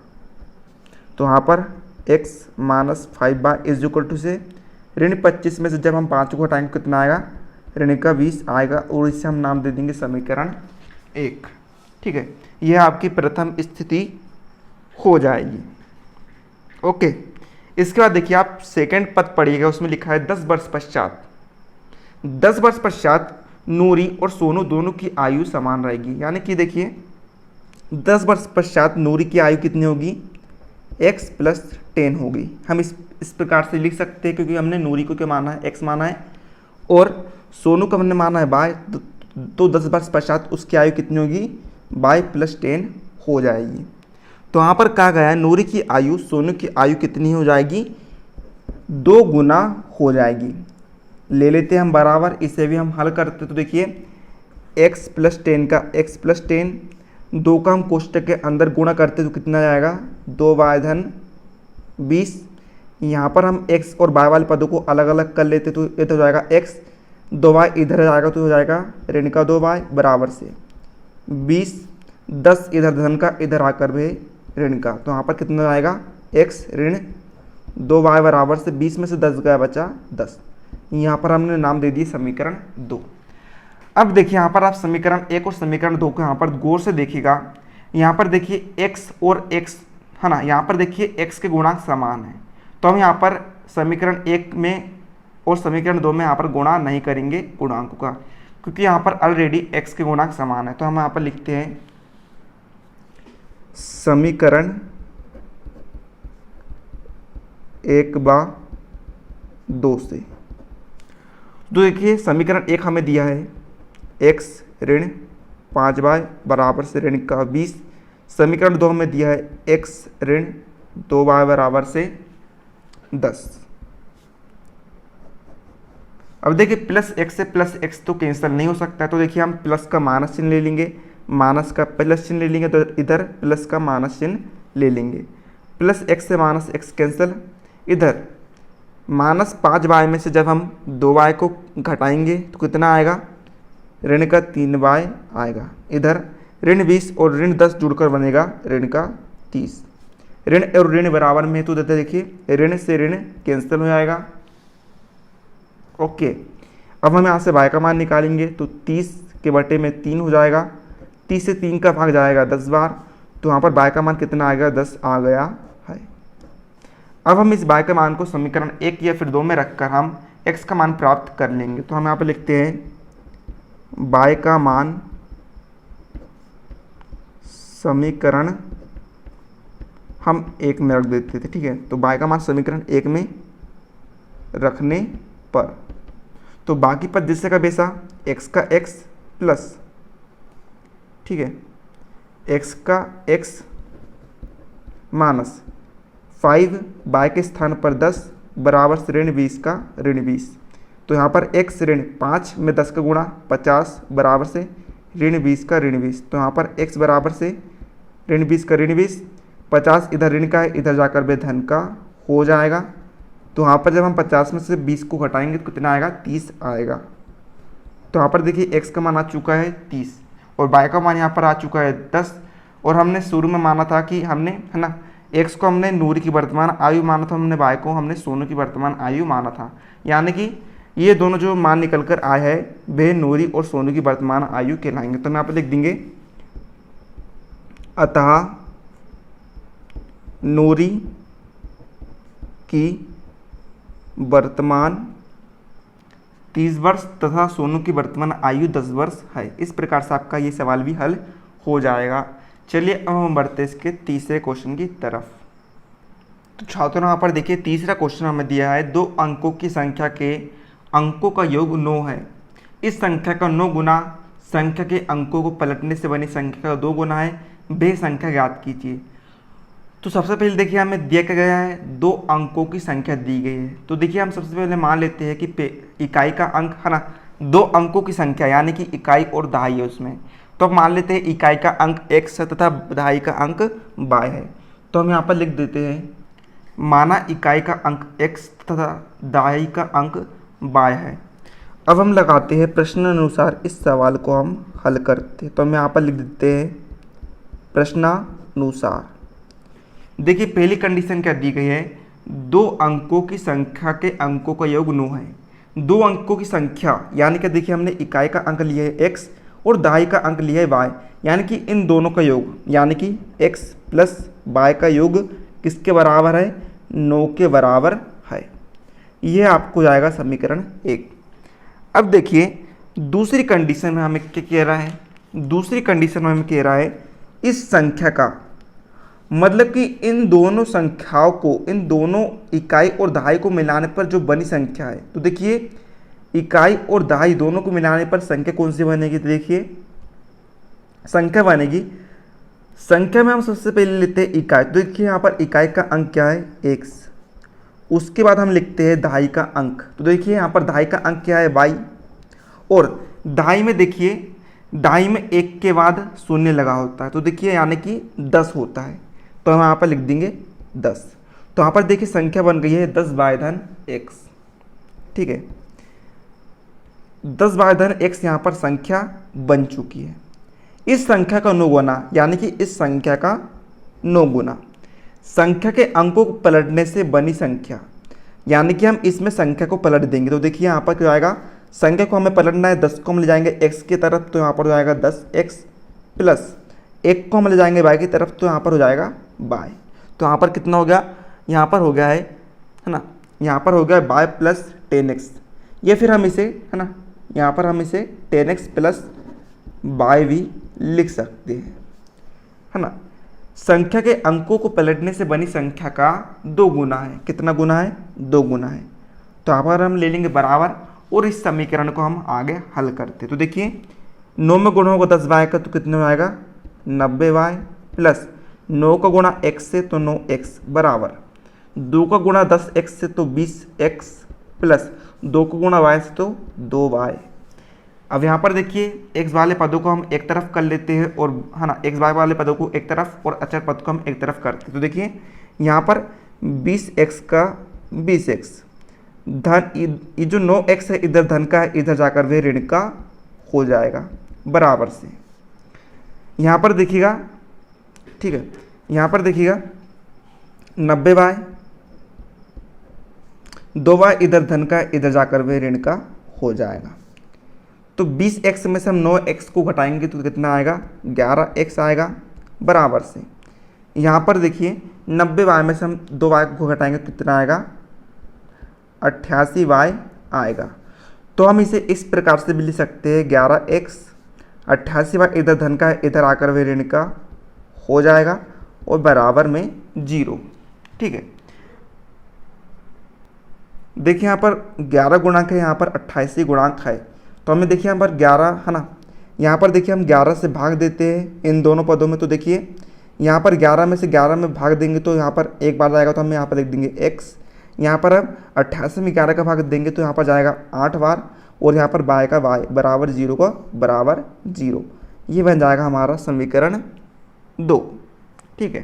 तो यहाँ पर x-5 इज इक्वल टू से ऋण 25 में से जब हम 5 को हटाएंगे कितना आएगा, ऋण का 20 आएगा और इससे हम नाम दे देंगे समीकरण 1। ठीक है, यह आपकी प्रथम स्थिति हो जाएगी। ओके, इसके बाद देखिए आप सेकंड पद पढ़िएगा। उसमें लिखा है 10 वर्ष पश्चात, 10 वर्ष पश्चात नूरी और सोनू दोनों की आयु समान रहेगी। यानी कि देखिए 10 वर्ष पश्चात नूरी की आयु कितनी होगी, x + 10 होगी। हम इस प्रकार से लिख सकते हैं क्योंकि हमने नूरी को क्या माना है, x माना है, और सोनू को हमने माना है y। तो 10 वर्ष पश्चात उसकी आयु कितनी होगी, y + 10 हो जाएगी। तो यहाँ पर कहा गया है नूरी की आयु सोनू की आयु कितनी हो जाएगी, 2 गुना हो जाएगी। ले लेते हैं हम बराबर, इसे भी हम हल करते। तो देखिए x + 10 का x + 10, 2 का हम कोष्टक के अंदर गुणा करते तो कितना जाएगा, 2y धन 20। यहाँ पर हम x और y वाले पदों को अलग अलग कर लेते तो ये तो हो जाएगा x, 2y इधर जाएगा तो हो जाएगा ऋण का 2y बराबर से 20, 10 इधर धन का, इधर आकर भी ऋण का। तो यहाँ पर कितना आएगा, x ऋण 2y बराबर से 20 में से 10 गया बचा 10। यहाँ पर हमने नाम दे दिए समीकरण 2। अब देखिए यहाँ पर आप समीकरण 1 और समीकरण 2 को यहाँ पर गौर से देखिएगा। यहाँ पर देखिए x और x, है ना, यहाँ पर देखिए x के गुणांक समान है। तो हम यहाँ पर समीकरण 1 में और समीकरण 2 में यहाँ पर गुणा नहीं करेंगे गुणांकों का, क्योंकि यहाँ पर ऑलरेडी x के गुणांक समान है। तो हम यहाँ पर लिखते हैं समीकरण 1/2 से। तो देखिए समीकरण 1 हमें दिया है x ऋण 5y बराबर से ऋण का 20। समीकरण 2 हमें दिया है x ऋण 2y बराबर से 10। अब देखिए प्लस x से प्लस x तो कैंसिल नहीं हो सकता है। तो देखिए हम प्लस का माइनस चिन्ह ले लेंगे, माइनस का प्लस चिन्ह ले लेंगे, तो इधर प्लस का माइनस चिन्ह ले लेंगे। प्लस x से माइनस x कैंसिल, इधर -5y में से जब हम 2y को घटाएंगे तो कितना आएगा, ऋण का 3y आएगा। इधर ऋण 20 और ऋण 10 जुड़कर बनेगा ऋण का 30। ऋण और ऋण बराबर में तो देते देखिए ऋण से ऋण कैंसिल हो जाएगा। ओके, अब हम यहाँ से y का मान निकालेंगे तो 30 के बटे में 3 हो जाएगा। 30 से 3 का भाग जाएगा 10 बार, तो यहाँ पर y का मान कितना आएगा, 10 आ गया है। अब हम इस y के मान को समीकरण 1 या फिर 2 में रखकर हम x का मान प्राप्त कर लेंगे। तो हम यहाँ पर लिखते हैं y का मान समीकरण, हम 1 में रख देते थे, ठीक है। तो y का मान समीकरण 1 में रखने पर तो बाकी पद जिससे का बेसा x का x प्लस, ठीक है, x का x माइनस 5y के स्थान पर 10 बराबर से ऋण 20 का ऋण 20। तो यहाँ पर x ऋण 5 में 10 का गुणा 50 बराबर से ऋण 20 का ऋण 20। तो यहाँ पर x बराबर से ऋण 20 का ऋण 20, 50 इधर ऋण का है, इधर जाकर भी धन का हो जाएगा। तो यहाँ पर जब हम 50 में से 20 को घटाएंगे तो कितना आएगा, 30 आएगा। तो यहाँ पर देखिए x का मान आ चुका है 30 और y का मान यहाँ पर आ चुका है 10। और हमने शुरू में माना था कि हमने, है ना, x को हमने नूरी की वर्तमान आयु माना था, हमने y को हमने सोनू की वर्तमान आयु माना था। यानी कि ये दोनों जो मान निकल कर आए हैं वे नूरी और सोनू की वर्तमान आयु कहलाएंगे। तो हम यहाँ पर लिख देंगे अतः नूरी की वर्तमान 30 वर्ष तथा सोनू की वर्तमान आयु 10 वर्ष है। इस प्रकार से आपका ये सवाल भी हल हो जाएगा। चलिए अब हम बढ़ते इसके तीसरे क्वेश्चन की तरफ। तो छात्रों यहाँ पर देखिए तीसरा क्वेश्चन हमें दिया है 2 अंकों की संख्या के अंकों का योग 9 है। इस संख्या का 9 गुना संख्या के अंकों को पलटने से बनी संख्या का 2 गुना है, वे संख्या ज्ञात कीजिए। तो सबसे पहले देखिए हमें दिया गया है 2 अंकों की संख्या दी गई है। तो देखिए हम सबसे पहले मान लेते हैं कि इकाई का अंक, है ना, 2 अंकों की संख्या यानी कि इकाई और दहाई है उसमें। तो अब मान लेते हैं इकाई का अंक x है तथा दहाई का अंक y है। तो हम यहाँ पर लिख देते हैं माना इकाई का अंक x तथा दहाई का अंक y है। अब हम लगाते हैं प्रश्नानुसार इस सवाल को हम हल करते हैं। तो हम यहाँ पर लिख देते हैं प्रश्नानुसार। देखिए पहली कंडीशन क्या दी गई है, 2 अंकों की संख्या के अंकों का योग 9 है। 2 अंकों की संख्या यानी कि देखिए हमने इकाई का अंक लिया है x और दहाई का अंक लिया है y, यानी कि इन दोनों का योग यानी कि x प्लस y का योग किसके बराबर है, 9 के बराबर है। यह आपको जाएगा समीकरण 1। अब देखिए दूसरी कंडीशन में हमें क्या कह रहा है, दूसरी कंडीशन में हमें कह रहा है इस संख्या का मतलब कि इन दोनों संख्याओं को, इन दोनों इकाई और दहाई को मिलाने पर जो बनी संख्या है। तो देखिए इकाई और दहाई दोनों को मिलाने पर संख्या कौन सी बनेगी, तो देखिए संख्या बनेगी, संख्या में हम सबसे पहले लेते हैं इकाई। तो देखिए यहाँ पर इकाई का अंक क्या है, x। उसके बाद हम लिखते हैं दहाई का अंक। तो देखिए यहाँ पर दहाई का अंक क्या है, y। और दहाई में देखिए दहाई में 1 के बाद शून्य लगा होता है, तो देखिए यानी कि 10 होता है। तो हम यहाँ पर लिख देंगे 10। तो यहाँ पर देखिए संख्या बन गई है 10/x, ठीक है। 10/x यहाँ पर संख्या बन चुकी है। इस संख्या का 9 गुना यानी कि इस संख्या का 9 गुना संख्या के अंकों को पलटने से बनी संख्या, यानी कि हम इसमें संख्या को पलट देंगे। तो देखिए यहाँ पर क्या आएगा, संख्या को हमें पलटना है, 10 को हम ले जाएंगे x की तरफ, तो यहाँ पर हो जाएगा 10x प्लस 1 को हम ले जाएंगे y की तरफ, तो यहाँ पर हो जाएगा y। तो यहाँ पर कितना हो गया, यहाँ पर हो गया है ना, यहाँ पर हो गया y प्लस 10x। ये फिर हम इसे, है ना, यहाँ पर हम इसे 10x प्लस y भी लिख सकते हैं, है ना। संख्या के अंकों को पलटने से बनी संख्या का 2 गुना है। कितना गुना है, 2 गुना है। तो यहाँ पर हम ले लेंगे बराबर और इस समीकरण को हम आगे हल करते। तो देखिए 9 में गुणा होगा 10y का, तो कितने में आएगा 90y प्लस 9 का गुणा x से तो 9x बराबर 2 का गुणा 10x से तो 20x प्लस 2 का गुणा y से तो 2y। अब यहाँ पर देखिए x वाले पदों को हम एक तरफ कर लेते हैं और, है ना, x वाले पदों को एक तरफ और अचर पद को हम एक तरफ करते हैं। तो देखिए यहाँ पर 20x का 20x धन, ये जो 9x है इधर धन का है, इधर जाकर वह ऋण का हो जाएगा बराबर से। यहाँ पर देखिएगा, ठीक है, यहाँ पर देखिएगा 90y, 2y इधर धन का है, इधर जाकर वह ऋण का हो जाएगा। तो 20x में से हम 9x को घटाएंगे तो कितना आएगा, 11x आएगा बराबर से। यहाँ पर देखिए 90y में से हम 2y को घटाएंगे तो कितना आएगा, 88y आएगा। तो हम इसे इस प्रकार से भी लिख सकते हैं 11x, 88y इधर धन का है, इधर आकर वह ऋण का हो जाएगा और बराबर में 0। ठीक है, देखिए यहाँ पर 11 गुणांक है, यहाँ पर 88 गुणांक है। तो हमें देखिए यहाँ पर 11 है ना, यहाँ पर देखिए हम 11 से भाग देते हैं इन दोनों पदों में। तो देखिए यहाँ पर 11 में से 11 में भाग देंगे तो यहाँ पर एक बार जाएगा, तो हम यहाँ पर लिख देंगे x। यहाँ पर अब 88 में 11 का भाग देंगे तो यहाँ पर जाएगा 8 बार, और यहाँ पर y का y बराबर 0 का बराबर 0। ये बन जाएगा हमारा समीकरण 2। ठीक है,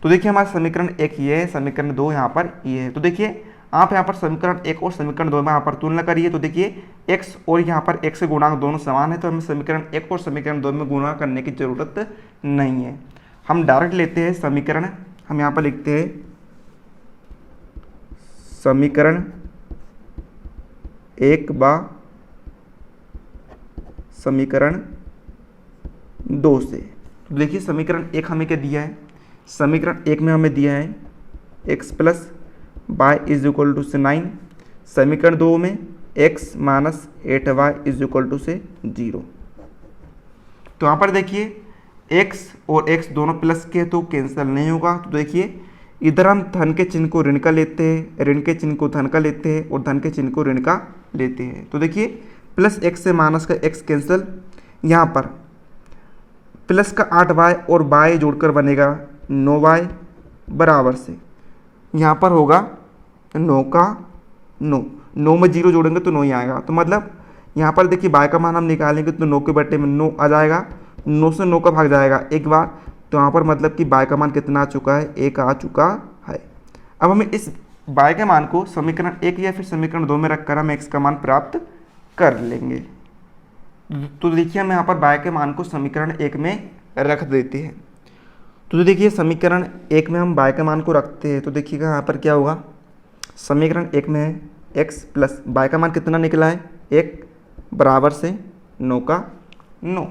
तो देखिए हमारा समीकरण 1 ये है, समीकरण 2 यहाँ पर ये है। तो देखिए आप यहाँ पर समीकरण 1 और समीकरण 2 में यहाँ पर तुलना करिए। तो देखिए x और यहाँ पर x के गुणांक दोनों समान है, तो हमें समीकरण 1 और समीकरण 2 में गुणा करने की ज़रूरत नहीं है। हम डायरेक्ट लेते हैं समीकरण, हम यहाँ पर लिखते हैं समीकरण 1 बा समीकरण 2 से। तो देखिए समीकरण 1 हमें क्या दिया है, समीकरण 1 में हमें दिया है x plus y is equal to से 9। समीकरण 2 में x minus 8y is equal to से 0। तो यहाँ पर देखिए x और x दोनों प्लस के तो कैंसिल नहीं होगा। तो देखिए इधर हम धन के चिन्ह को ऋण का लेते हैं, ऋण के चिन्ह को धन का लेते हैं, और धन के चिन्ह को ऋण का लेते हैं। तो देखिए प्लस x से माइनस का x कैंसिल, यहाँ पर प्लस का 8y और y जोड़कर बनेगा 9y बराबर से यहाँ पर होगा 9 का 9 में 0 जोड़ेंगे तो 9 ही आएगा। तो मतलब यहाँ पर देखिए y का मान हम निकालेंगे तो 9 के बट्टे में 9 आ जाएगा, 9 से 9 का भाग जाएगा एक बार। तो यहाँ पर मतलब कि y का मान कितना आ चुका है, 1 आ चुका है। अब हमें इस y के मान को समीकरण 1 या फिर समीकरण 2 में रखकर हम x का मान प्राप्त कर लेंगे। तो देखिए हम यहाँ पर y के मान को समीकरण 1 में रख देते हैं। तो देखिए समीकरण 1 में हम y के मान को रखते हैं, तो देखिएगा यहाँ पर क्या होगा, समीकरण 1 में है x प्लस y का मान कितना निकला है 1 बराबर से 9 का 9।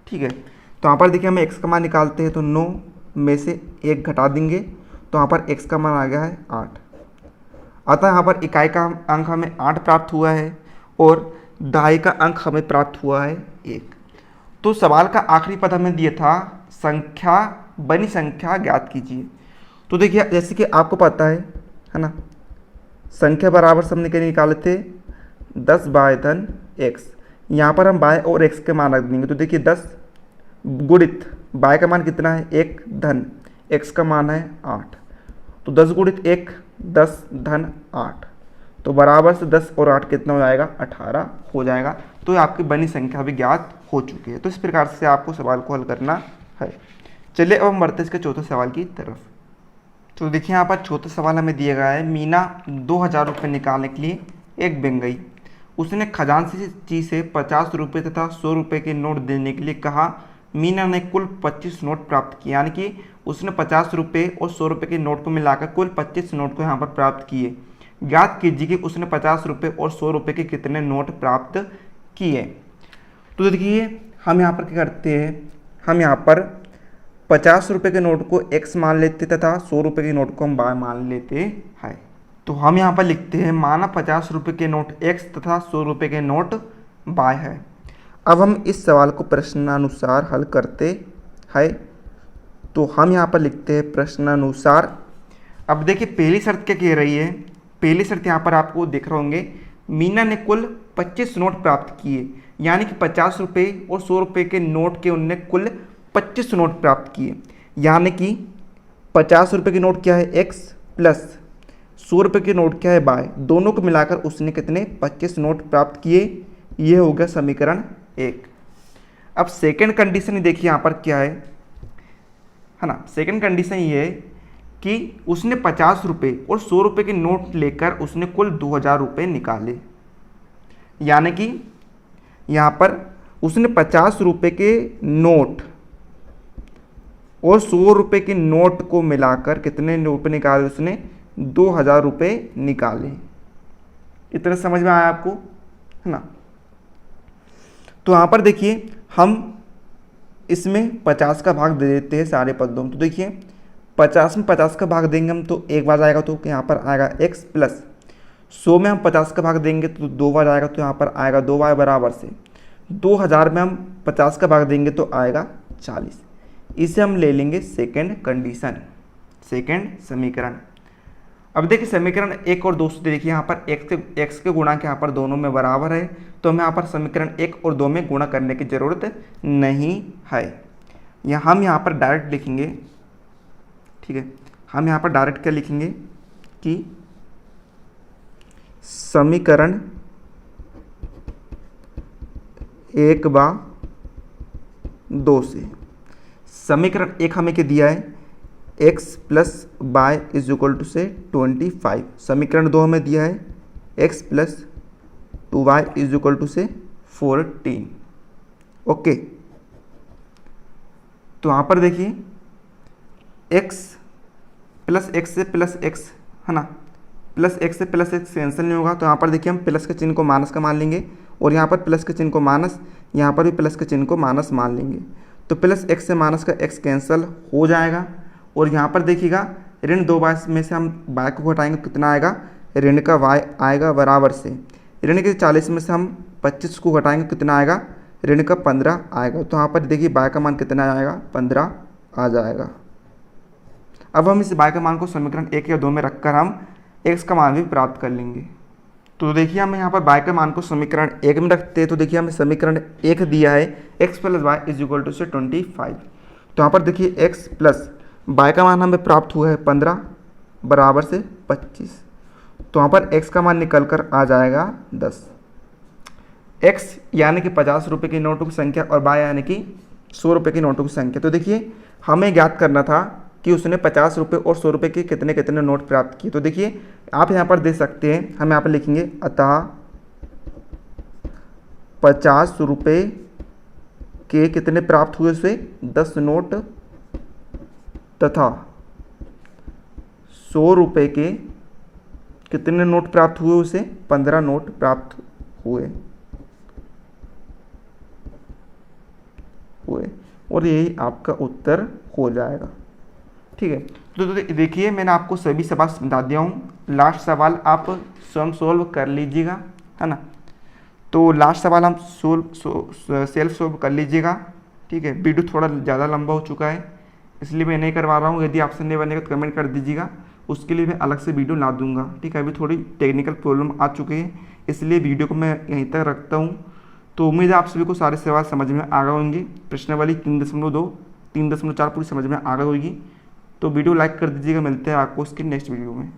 ठीक है, तो यहाँ पर देखिए हमें x का मान निकालते हैं, तो 9 में से 1 घटा देंगे तो यहाँ पर x का मान आ गया है 8। अतः यहाँ पर इकाई का अंक हमें 8 प्राप्त हुआ है और दहाई का अंक हमें प्राप्त हुआ है 1। तो सवाल का आखिरी पद हमें दिया था संख्या बनी संख्या ज्ञात कीजिए। तो देखिए जैसे कि आपको पता है ना, संख्या बराबर से हमने क्या निकाले थे 10 बाय धन x। यहाँ पर हम y और x के मान रख देंगे। तो देखिए 10 गुणित y का मान कितना है 1 धन x का मान है 8। तो 10 गुणित 1 10 धन 8, तो बराबर से 10 और 8 कितना हो जाएगा 18 हो जाएगा। तो आपकी बनी संख्या भी ज्ञात हो चुकी है। तो इस प्रकार से आपको सवाल को हल करना है। चलिए अब हम बढ़ते इसके चौथे सवाल की तरफ। तो देखिए यहाँ पर चौथा सवाल हमें दिया गया है, मीना 2000 रुपये निकालने के लिए एक बैंक गई। उसने खजांची से 50 रुपये तथा 100 रुपये के नोट देने के लिए कहा। मीना ने कुल 25 नोट प्राप्त किए, यानी कि उसने 50 रुपये और 100 रुपये के नोट को मिलाकर कुल 25 नोट को यहाँ पर प्राप्त किए। ज्ञात कीजिए कि उसने 50 रुपये और 100 रुपये के कितने नोट प्राप्त किए। तो देखिए हम यहाँ पर क्या करते हैं, हम यहाँ पर 50 रुपये के नोट को x मान लेते तथा 100 रुपये के नोट को हम y मान लेते हैं। तो हम यहाँ पर लिखते हैं माना 50 रुपये के नोट x तथा 100 रुपये के नोट y है। अब हम इस सवाल को प्रश्नानुसार हल करते हैं। तो हम यहाँ पर लिखते हैं प्रश्नानुसार। अब देखिए पहली शर्त क्या कह रही है, पहली शर्त यहाँ पर आपको दिख रहे होंगे, मीना ने कुल 25 नोट प्राप्त किए, यानी कि 50 रुपये और 100 रुपये के नोट के उनने कुल 25 नोट प्राप्त किए। यानी कि 50 रुपये के नोट क्या है x प्लस 100 रुपये के नोट क्या है y, दोनों को मिलाकर उसने कितने 25 नोट प्राप्त किए। ये हो गया समीकरण 1। अब सेकंड कंडीशन देखिए यहाँ पर क्या है ना, सेकंड कंडीशन ये है कि उसने 50 रुपये और 100 रुपये के नोट लेकर उसने कुल 2000 रुपये निकाले। यानी कि यहाँ पर उसने 50 रुपये के नोट और 100 रुपये के नोट को मिलाकर कितने रुपये निकाले, उसने 2000 रुपये निकाले। इतना समझ में आया आपको, है ना। तो यहाँ पर देखिए हम इसमें 50 का भाग दे देते हैं सारे पदों में। तो देखिए 50 में 50 का भाग देंगे हम तो एक बार आएगा, तो यहाँ पर आएगा x प्लस 100 में हम 50 का भाग देंगे तो 2 बार आएगा, तो यहाँ पर आएगा 2y बराबर से 2000 में हम 50 का भाग देंगे तो आएगा 40। इसे हम ले लेंगे सेकंड कंडीशन। सेकेंड समीकरण। अब देखिए समीकरण 1 और 2 से देखिए यहाँ पर x के गुणांक यहाँ पर दोनों में बराबर है, तो हमें यहाँ पर समीकरण 1 और 2 में गुणा करने की ज़रूरत नहीं है। हम यहाँ पर डायरेक्ट लिखेंगे, ठीक है, हम यहाँ पर डायरेक्ट क्या लिखेंगे कि समीकरण 1/2 से, समीकरण 1 हमें क्या दिया है, x plus y is equal to से 25। समीकरण 2 हमें दिया है x plus 2y is equal to से 14। ओके, तो यहाँ पर देखिए x प्लस x से प्लस x है ना, प्लस x से प्लस x कैंसिल नहीं होगा, तो यहाँ पर देखिए हम प्लस के चिन्ह को माइनस का मान लेंगे और यहाँ पर प्लस के चिन्ह को माइनस, यहाँ पर भी प्लस के चिन्ह को माइनस मान लेंगे, तो प्लस x से माइनस का x कैंसिल हो जाएगा। और यहाँ पर देखिएगा ऋण 2 बाय में से हम y को घटाएंगे तो कितना आएगा, ऋण का y आएगा बराबर से, ऋण के 40 में से हम 25 को घटाएंगे कितना आएगा, ऋण का 15 आएगा। तो यहाँ पर देखिए y का मान कितना आएगा, 15 आ जाएगा। अब हम इस y के मान को समीकरण 1 या 2 में रखकर हम x का मान भी प्राप्त कर लेंगे। तो देखिए हमें यहाँ पर y के मान को समीकरण 1 में रखते हैं, तो देखिए हमें समीकरण 1 दिया है x plus y is equal to से 25। तो यहाँ पर देखिए x प्लस y का मान हमें प्राप्त हुआ है 15 बराबर से 25, तो यहाँ पर x का मान निकल कर आ जाएगा 10। x यानी कि 50 रुपये की नोटों की संख्या और y यानी कि 100 रुपये की नोटों की संख्या। तो देखिए हमें ज्ञात करना था कि उसने 50 रुपये और 100 रुपये के कितने कितने नोट प्राप्त किए। तो देखिए आप यहाँ पर दे सकते हैं, हम यहाँ पर लिखेंगे अतः 50 रुपये के कितने प्राप्त हुए उसे 10 नोट तथा 100 रुपये के कितने नोट प्राप्त हुए उसे 15 नोट प्राप्त हुए और यही आपका उत्तर हो जाएगा। ठीक है, तो देखिए मैंने आपको सभी सवाल समझा दिया हूँ। लास्ट सवाल आप स्वयं सोल्व कर लीजिएगा, है ना। तो लास्ट सवाल हम सेल्फ सोल्व कर लीजिएगा। ठीक है, वीडियो थोड़ा ज़्यादा लंबा हो चुका है इसलिए मैं नहीं करवा रहा हूँ। यदि ऑप्शन नहीं बनेगा तो कमेंट कर दीजिएगा, उसके लिए मैं अलग से वीडियो ला दूंगा। ठीक है, अभी थोड़ी टेक्निकल प्रॉब्लम आ चुकी है इसलिए वीडियो को मैं यहीं तक रखता हूँ। तो उम्मीद है आप सभी को सारे सवाल समझ में आ गए होंगे। प्रश्नावली 3.2 3.4 पूरी समझ में आ गई होगी। तो वीडियो लाइक कर दीजिएगा। मिलते हैं आपको उसकी नेक्स्ट वीडियो में।